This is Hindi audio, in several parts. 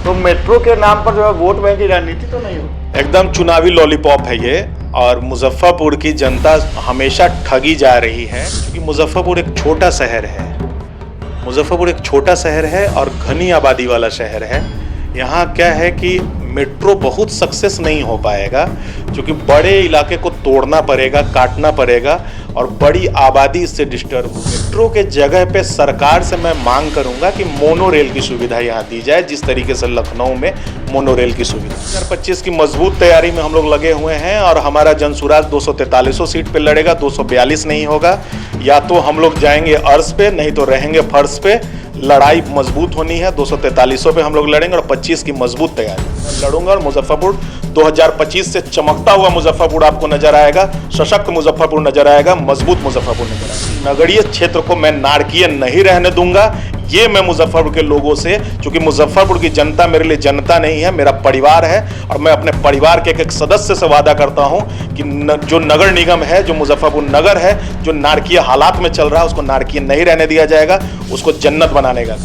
तो मेट्रो के नाम पर जो है वोट बैंक की राजनीति तो नहीं हो? एकदम चुनावी लॉलीपॉप है ये। और मुजफ्फरपुर की जनता हमेशा ठगी जा रही है, क्योंकि मुजफ्फरपुर एक छोटा शहर है। मुजफ्फरपुर एक छोटा शहर है और घनी आबादी वाला शहर है। यहाँ क्या है कि मेट्रो बहुत सक्सेस नहीं हो पाएगा, क्योंकि बड़े इलाके को तोड़ना पड़ेगा, काटना पड़ेगा और बड़ी आबादी इससे डिस्टर्ब हो। मेट्रो के जगह पे सरकार से मैं मांग करूंगा कि मोनो रेल की सुविधा यहाँ दी जाए, जिस तरीके से लखनऊ में मोनो रेल की सुविधा। 2025 की मजबूत तैयारी में हम लोग लगे हुए हैं और हमारा जनसुराज 243 सीट पे लड़ेगा, 242 नहीं होगा। या तो हम लोग जाएंगे अर्श पे, नहीं तो रहेंगे फर्श पे। लड़ाई मजबूत होनी है, 243 पे हम लोग लड़ेंगे और 25 की मजबूत तैयारी लड़ूंगा। और मुजफ्फरपुर 2025 से चमकता हुआ मुजफ्फरपुर आपको नजर आएगा, सशक्त मुजफ्फरपुर नजर आएगा, मजबूत मुजफ्फरपुर नजर आएगा। नगरीय क्षेत्र को मैं नारकीय नहीं रहने दूंगा, ये मैं मुजफ्फरपुर के लोगों से, क्योंकि मुजफ्फरपुर की जनता मेरे लिए जनता नहीं है, मेरा परिवार है। और मैं अपने परिवार के एक सदस्य से वादा करता हूं कि जो नगर निगम है, जो मुजफ्फरपुर नगर है, जो नारकीय हालात में चल रहा है, उसको नारकीय नहीं रहने दिया जाएगा, उसको जन्नत बनाने का।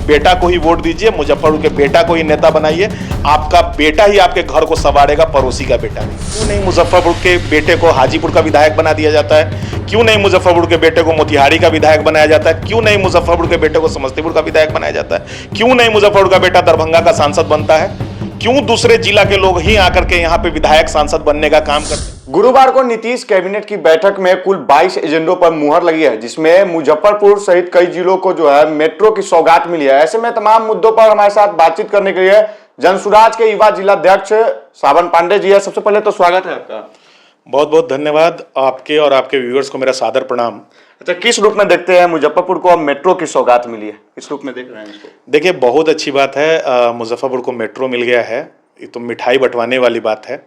बेटा को ही वोट दीजिए, मुजफ्फरपुर के बेटा को ही नेता बनाइए। आपका बेटा ही आपके घर को संवारेगा, पड़ोसी का बेटा नहीं। क्यों नहीं मुजफ्फरपुर के बेटे को हाजीपुर का विधायक बना दिया जाता है? क्यों नहीं मुजफ्फरपुर के बेटे को मोतिहारी का विधायक बनाया जाता है? क्यों नहीं मुजफ्फरपुर के बेटे को समस्तीपुर का विधायक बनाया जाता है? क्यों नहीं मुजफ्फरपुर का बेटा दरभंगा का सांसद बनता है? क्यों दूसरे जिला के लोग ही आकर के यहाँ पे विधायक सांसद बनने का काम करते हैं? गुरुवार को नीतीश कैबिनेट की बैठक में कुल 22 एजेंडों पर मुहर लगी है, जिसमें मुजफ्फरपुर सहित कई जिलों को जो है मेट्रो की सौगात मिली है। ऐसे में तमाम मुद्दों पर हमारे साथ बातचीत करने के लिए जनसुराज के युवा जिलाध्यक्ष सावन पांडे जी है। सबसे पहले तो स्वागत है आपका। बहुत बहुत धन्यवाद आपके और आपके व्यूअर्स को मेरा सादर प्रणाम। अच्छा, किस रूप में देखते हैं मुजफ्फरपुर को अब मेट्रो की सौगात मिली है? किस रूप में देख रहे हैं इसको? देखिए, बहुत अच्छी बात है, मुजफ्फरपुर को मेट्रो मिल गया है। ये तो मिठाई बंटवाने वाली बात है।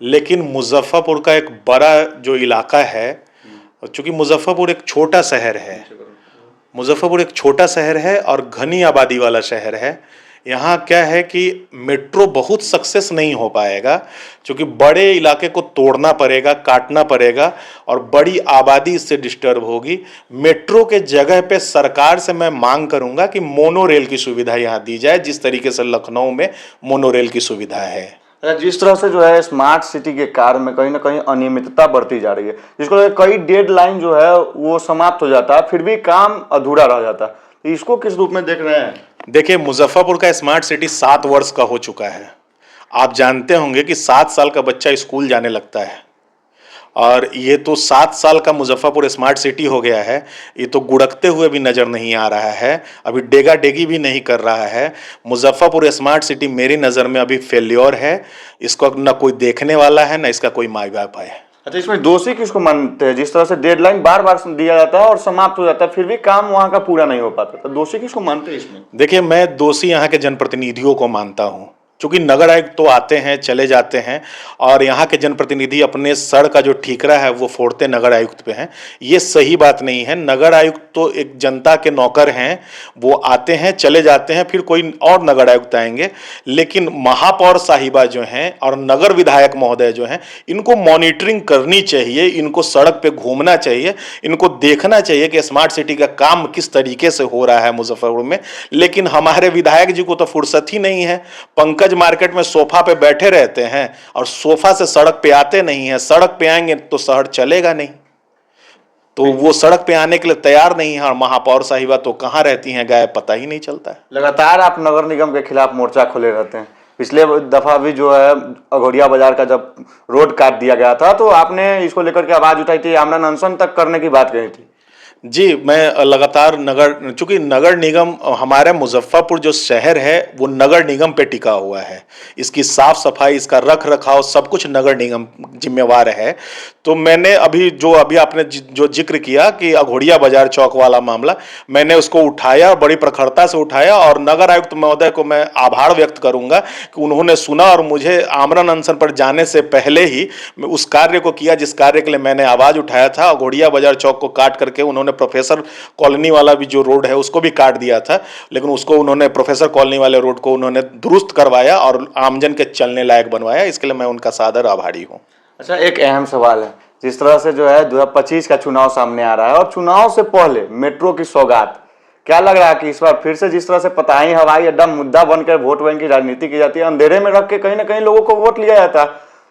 लेकिन मुजफ्फरपुर का एक बड़ा जो इलाका है, चूंकि मुजफ्फरपुर एक छोटा शहर है, मुजफ्फरपुर एक छोटा शहर है और घनी आबादी वाला शहर है। यहाँ क्या है कि मेट्रो बहुत सक्सेस नहीं हो पाएगा, क्योंकि बड़े इलाके को तोड़ना पड़ेगा, काटना पड़ेगा और बड़ी आबादी इससे डिस्टर्ब होगी। मेट्रो के जगह पे सरकार से मैं मांग करूँगा कि मोनो रेल की सुविधा यहाँ दी जाए, जिस तरीके से लखनऊ में मोनो रेल की सुविधा है। जिस तरह से जो है स्मार्ट सिटी के कार्य में कहीं ना कहीं अनियमितता बढ़ती जा रही है, जिसको कई डेडलाइन जो है वो समाप्त हो जाता है, फिर भी काम अधूरा रह जाता है, तो इसको किस रूप में देख रहे हैं? देखिए, मुजफ्फरपुर का स्मार्ट सिटी 7 वर्ष का हो चुका है। आप जानते होंगे कि 7 साल का बच्चा स्कूल जाने लगता है, और ये तो 7 साल का मुजफ्फरपुर स्मार्ट सिटी हो गया है। ये तो गुड़कते हुए भी नज़र नहीं आ रहा है, अभी डेगा डेगी भी नहीं कर रहा है। मुजफ्फरपुर स्मार्ट सिटी मेरी नज़र में अभी फेल्योर है। इसको न कोई देखने वाला है, न इसका कोई माई बाप है। अच्छा, इसमें दोषी किसको मानते हैं? जिस तरह से डेडलाइन बार बार दिया जाता है और समाप्त हो जाता है, फिर भी काम वहां का पूरा नहीं हो पाता, तो दोषी किसको मानते हैं इसमें? देखिए, मैं दोषी यहाँ के जनप्रतिनिधियों को मानता हूँ, क्योंकि नगर आयुक्त तो आते हैं, चले जाते हैं, और यहाँ के जनप्रतिनिधि अपने सड़ का जो ठीकरा है वो फोड़ते नगर आयुक्त पे हैं। ये सही बात नहीं है। नगर आयुक्त तो एक जनता के नौकर हैं, वो आते हैं, चले जाते हैं, फिर कोई और नगर आयुक्त आएंगे। लेकिन महापौर साहिबा जो हैं और नगर विधायक महोदय जो हैं, इनको मॉनिटरिंग करनी चाहिए, इनको सड़क पे घूमना चाहिए, इनको देखना चाहिए कि स्मार्ट सिटी का काम किस तरीके से हो रहा है मुजफ्फरपुर में। लेकिन हमारे विधायक जी को तो फुर्सत ही नहीं है। पंकज मार्केट में सोफा पे बैठे रहते हैं और सोफा से सड़क पे आते नहीं हैं। सड़क पे आएंगे तो शहर चलेगा नहीं, तो वो सड़क पे आने के लिए तैयार नहीं है। और महापौर साहिबा तो कहाँ रहती हैं गायब, पता ही नहीं चलता है। लगातार आप नगर निगम के खिलाफ मोर्चा खोले रहते हैं। पिछले दफा भी जो है अघोरिया बाजार का जब रोड काट दिया गया था, तो आपने इसको लेकर के आवाज उठाई थी, आमरण अनशन तक करने की बात कही थी। जी, मैं लगातार चूंकि नगर निगम, हमारे मुजफ्फरपुर जो शहर है वो नगर निगम पे टिका हुआ है। इसकी साफ सफाई, इसका रख रखाव सब कुछ नगर निगम जिम्मेवार है। तो मैंने अभी आपने जो जिक्र किया कि अघोरिया बाजार चौक वाला मामला, मैंने उसको उठाया, बड़ी प्रखरता से उठाया, और नगर आयुक्त महोदय को मैं आभार व्यक्त करूंगा कि उन्होंने सुना और मुझे आमरण अनशन पर जाने से पहले ही मैं उस कार्य को किया जिस कार्य के लिए मैंने आवाज उठाया था। अघोरिया बाजार चौक को काट करके उन्होंने प्रोफेसर कॉलोनी वाला भी जो रोड है उसको भी काट दिया था, लेकिन उसको उन्होंने प्रोफेसर कॉलोनी वाले रोड को उन्होंने दुरुस्त करवाया और आमजन के चलने लायक बनवाया। इसके लिए मैं उनका सादर आभारी हूँ। अच्छा, एक अहम सवाल है, जिस तरह से जो है 2025 का चुनाव सामने आ रहा है और चुनाव से पहले मेट्रो की सौगात क्या लग रहा है कि इस बार फिर से जिस तरह से पताही हवाई अड्डा मुद्दा बनकर वोट बैंक की राजनीति की जाती है, अंधेरे में रख के कहीं ना कहीं लोगों को वोट लिया जाता है,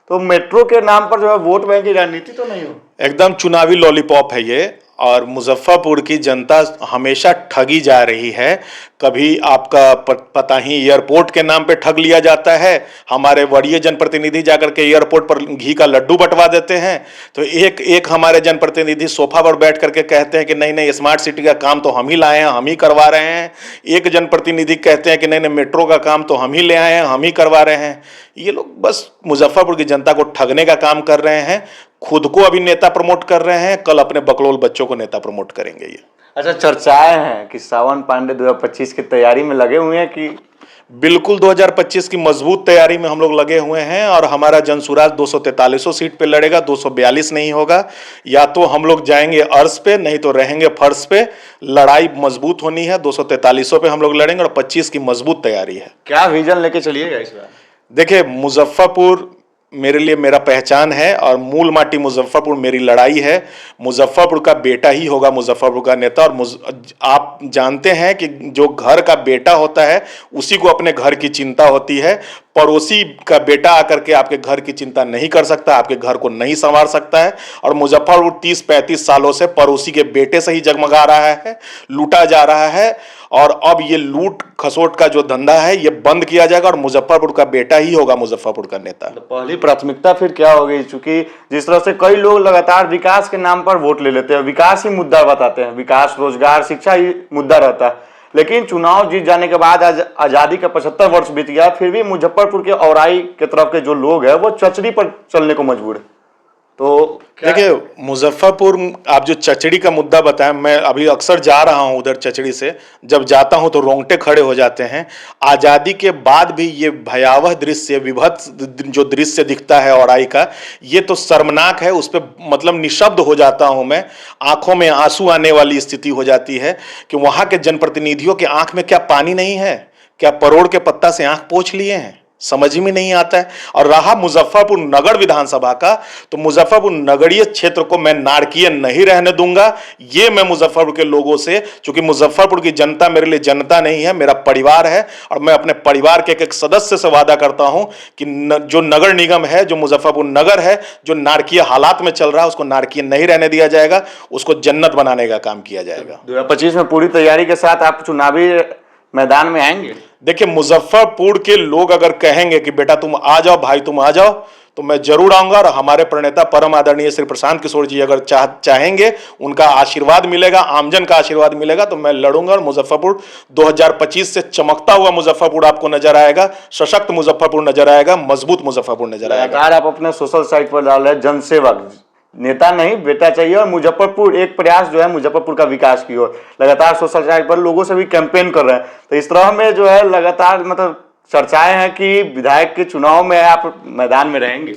तो मेट्रो के नाम पर जो है वोट बैंक की राजनीति तो नहीं हो? एकदम चुनावी लॉलीपॉप है ये। और मुजफ्फरपुर की जनता हमेशा ठगी जा रही है। कभी आपका पताही एयरपोर्ट के नाम पे ठग लिया जाता है, हमारे वरीय जनप्रतिनिधि जाकर के एयरपोर्ट पर घी का लड्डू बंटवा देते हैं। तो एक एक हमारे जनप्रतिनिधि सोफा पर बैठ करके कहते हैं कि नहीं नहीं स्मार्ट सिटी का काम तो हम ही लाए हैं, हम ही करवा रहे हैं। एक जनप्रतिनिधि कहते हैं कि नहीं नहीं मेट्रो का काम तो हम ही ले आए हैं, हम ही करवा रहे हैं। ये लोग बस मुजफ्फरपुर की जनता को ठगने का काम कर रहे हैं। खुद को अभी नेता प्रमोट कर रहे हैं, कल अपने बकलोल बच्चों को नेता प्रमोट करेंगे ये। अच्छा, चर्चाएं हैं कि सावन पांडे 2025 की तैयारी में लगे हुए हैं कि? बिल्कुल 2025 की मजबूत तैयारी में हम लोग लगे हुए हैं और हमारा जनसुराज 243 सीट पे लड़ेगा, 242 नहीं होगा। या तो हम लोग जाएंगे अर्श पे, नहीं तो रहेंगे फर्श पे। लड़ाई मजबूत होनी है, 243 पे हम लोग लड़ेंगे और 25 की मजबूत तैयारी है। क्या विजन लेके चलिएगा इस बार? देखिए, मुजफ्फरपुर मेरे लिए मेरा पहचान है और मूल माटी मुजफ्फरपुर मेरी लड़ाई है। मुजफ्फरपुर का बेटा ही होगा मुजफ्फरपुर का नेता। और आप जानते हैं कि जो घर का बेटा होता है उसी को अपने घर की चिंता होती है। पड़ोसी का बेटा आकर के आपके घर की चिंता नहीं कर सकता, आपके घर को नहीं संवार सकता है। और मुजफ्फरपुर 30-35 सालों से पड़ोसी के बेटे से ही जगमगा रहा है, लूटा जा रहा है। और अब ये लूट खसोट का जो धंधा है ये बंद किया जाएगा और मुजफ्फरपुर का बेटा ही होगा मुजफ्फरपुर का नेता। तो पहली प्राथमिकता फिर क्या होगी? चूंकि जिस तरह से कई लोग लगातार विकास के नाम पर वोट ले लेते हैं, विकास ही मुद्दा बताते हैं, विकास रोजगार शिक्षा ही मुद्दा रहता है, लेकिन चुनाव जीत जाने के बाद आज आजादी का 75 वर्ष बीत गया, फिर भी मुजफ्फरपुर के औराई के तरफ के जो लोग हैं वो चचड़ी पर चलने को मजबूर है। तो देखिए, मुजफ्फरपुर आप जो चचड़ी का मुद्दा बताया, मैं अभी अक्सर जा रहा हूं उधर चचड़ी से। जब जाता हूं तो रोंगटे खड़े हो जाते हैं। आज़ादी के बाद भी ये भयावह दृश्य, विभत्स जो दृश्य दिखता है औराई का, ये तो शर्मनाक है। उस पर मतलब निशब्द हो जाता हूं मैं। आंखों में आंसू आने वाली स्थिति हो जाती है कि वहां के जनप्रतिनिधियों की आंख में क्या पानी नहीं है? क्या परोड़ के पत्ता से आंख पोंछ लिए हैं? समझ में नहीं आता है। और रहा मुजफ्फरपुर नगर विधानसभा का, तो मुजफ्फरपुर नगरीय क्षेत्र को मैं नारकीय नहीं रहने दूंगा। ये मैं मुजफ्फरपुर के लोगों से, चूंकि मुजफ्फरपुर की जनता मेरे लिए जनता नहीं है, मेरा परिवार है। और मैं अपने परिवार के एक सदस्य से वादा करता हूं कि जो नगर निगम है, जो मुजफ्फरपुर नगर है, जो नारकीय हालात में चल रहा है, उसको नारकीय नहीं रहने दिया जाएगा, उसको जन्नत बनाने का काम किया जाएगा। 2025 में पूरी तैयारी के साथ आप चुनावी मैदान में आएंगे? देखिए, मुजफ्फरपुर के लोग अगर कहेंगे कि बेटा तुम आ जाओ, भाई तुम आ जाओ, तो मैं जरूर आऊंगा। और हमारे प्रणेता परम आदरणीय श्री प्रशांत किशोर जी अगर चाहेंगे, उनका आशीर्वाद मिलेगा, आमजन का आशीर्वाद मिलेगा, तो मैं लड़ूंगा। और मुजफ्फरपुर 2025 से चमकता हुआ मुजफ्फरपुर आपको नजर आएगा, सशक्त मुजफ्फरपुर नजर आएगा, मजबूत मुजफ्फरपुर नजर आएगा। आप अपने सोशल साइट पर डाल रहे जनसेवक, नेता नहीं बेटा चाहिए, और मुजफ्फरपुर एक प्रयास जो है मुजफ्फरपुर का विकास की ओर लगातार सोशल साइट पर लोगों से भी कैंपेन कर रहे हैं। तो इस तरह में जो है लगातार मतलब चर्चाएं हैं कि विधायक के चुनाव में आप मैदान में रहेंगे।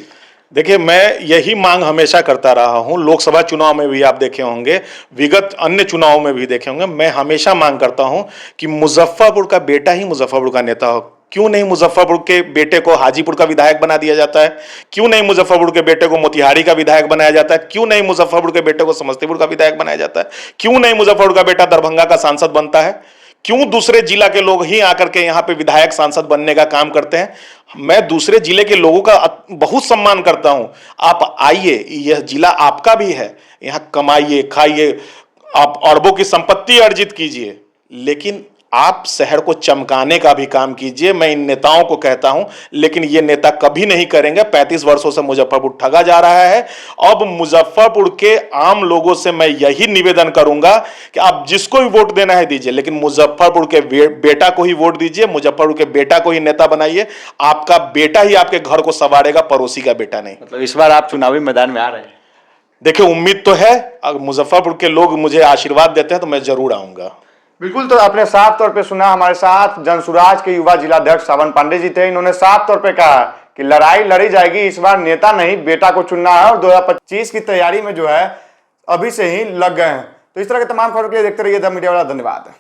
देखिए, मैं यही मांग हमेशा करता रहा हूं। लोकसभा चुनाव में भी आप देखे होंगे, विगत अन्य चुनावों में भी देखे होंगे, मैं हमेशा मांग करता हूं कि मुजफ्फरपुर का बेटा ही मुजफ्फरपुर का नेता हो। क्यों नहीं मुजफ्फरपुर के बेटे को हाजीपुर का विधायक बना दिया जाता है? क्यों नहीं मुजफ्फरपुर के बेटे को मोतिहारी का विधायक बनाया जाता है? क्यों नहीं मुजफ्फरपुर के बेटे को समस्तीपुर का विधायक बनाया जाता है? क्यों नहीं मुजफ्फरपुर का बेटा दरभंगा का सांसद बनता है? क्यों दूसरे जिला के लोग ही आकर के यहाँ पे विधायक सांसद बनने का काम करते हैं? मैं दूसरे जिले के लोगों का बहुत सम्मान करता हूं। आप आइए, यह जिला आपका भी है, यहाँ कमाइए, खाइए, आप अरबों की संपत्ति अर्जित कीजिए, लेकिन आप शहर को चमकाने का भी काम कीजिए। मैं इन नेताओं को कहता हूं, लेकिन ये नेता कभी नहीं करेंगे। 35 वर्षों से मुजफ्फरपुर ठगा जा रहा है। अब मुजफ्फरपुर के आम लोगों से मैं यही निवेदन करूंगा कि आप जिसको भी वोट देना है दीजिए, लेकिन मुजफ्फरपुर के बेटा को ही वोट दीजिए, मुजफ्फरपुर के बेटा को ही नेता बनाइए। आपका बेटा ही आपके घर को संवारेगा, पड़ोसी का बेटा नहीं। मतलब इस बार आप चुनावी मैदान में आ रहे हैं? देखिए, उम्मीद तो है। अगर मुजफ्फरपुर के लोग मुझे आशीर्वाद देते हैं तो मैं जरूर आऊंगा। बिल्कुल। तो आपने साफ तौर पे सुना, हमारे साथ जनसुराज के युवा जिलाध्यक्ष सावन पांडे जी थे। इन्होंने साफ तौर पे कहा कि लड़ाई लड़ी जाएगी, इस बार नेता नहीं बेटा को चुनना है, और 2025 की तैयारी में जो है अभी से ही लग गए हैं। तो इस तरह के तमाम खबरों के लिए देखते रहिए द मीडिया वाला। धन्यवाद।